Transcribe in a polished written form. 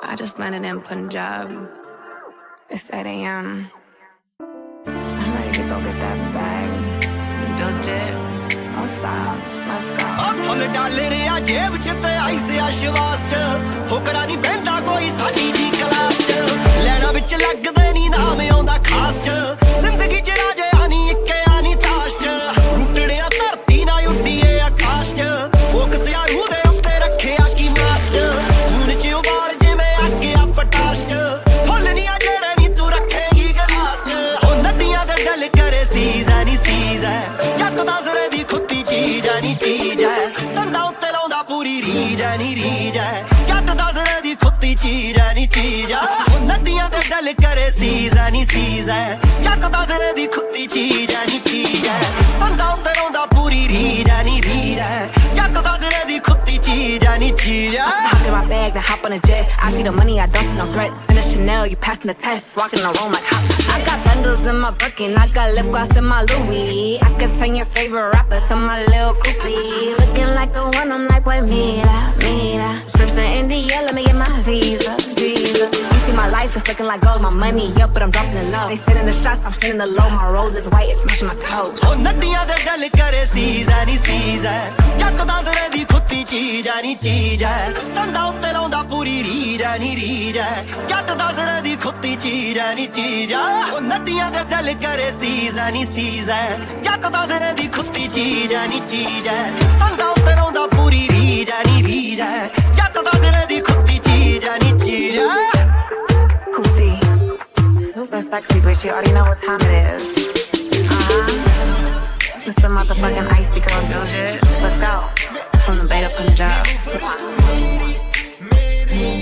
I just landed in Punjab. It's 8 a.m. I'm ready to go get that bag. Diljit, what's up? Let's go. Full डाल रिया जेब च ते आई से आश्वास च होकरा नहीं बहंदा कोई साडी जी क्लास च लैना विच लगदे नी नाम आउंदा खास च जिंदगी च राजे आनी इक्के आनी ताश च लुटड़िया धरती ना उड्डीए आकाश च फोकस आ रूह दे उत्ते रखिया की मास च खून च उबाल जिवें अग आ पटाश च फुल नी आ जेड़े नी तू रखेगी गलास च ओ नदियां दे दिल करे सीज़ है नी सीज़ है जट दा सिरे दी खुत्ती चीज़ है नी चीज़ है संदा उत्ते लाउंदा पूरी रीज है नी रीज है जट दा सिरे दी खुत्ती चीज़ है नी चीज़ है नदियां दे दिल करे सीज़ है नी सीज़ है जट दा सिरे दी खुत्ती चीज़ है नी चीज़ है संदा उत्ते लाउंदा पूरी रीज है नी रीज है जट दा सिरे दी खुत्ती चीज़ है नी चीज़ है Hop in my bag, then hop on a jet. I see the money, I don't see no threats. In a Chanel, you passing the test. Walking the room like hop. I got bundles in my Birkin, I got lip gloss in my Louis. I could turn your favorite rapper to my little groupie. Looking like the one, I'm like, wait, mira. Strips in India, let me get my visa. You see my life, it's looking like gold. My money up, but I'm dropping it low. They sending the shots, I'm sending the low. My rose is white, it's matching my toes. ओ नदियां दे दिल करे seize है नी seize है जट दा सिरे दी खुत्ती चीज़ है नी चीज़ है संदा उत्ते लाउंदा पूरी रीज है नी रीज है जट दा सिरे दी खुत्ती चीज़ है नी चीज़ है ओ नदियां दे दिल करे सीज़ है नी सीज़ है जट दा सिरे दी खुत्ती चीज़ है नी चीज़ है संदा उत्ते लाउंदा पूरी रीज है नी रीज है जट दा सिरे दी खुत्ती चीज़ है नी चीज़ है Khutti, super sexy, but you already know what time it is. It's the motherfucking icy girl Diljit. Let's go. From the Bay to Punjab.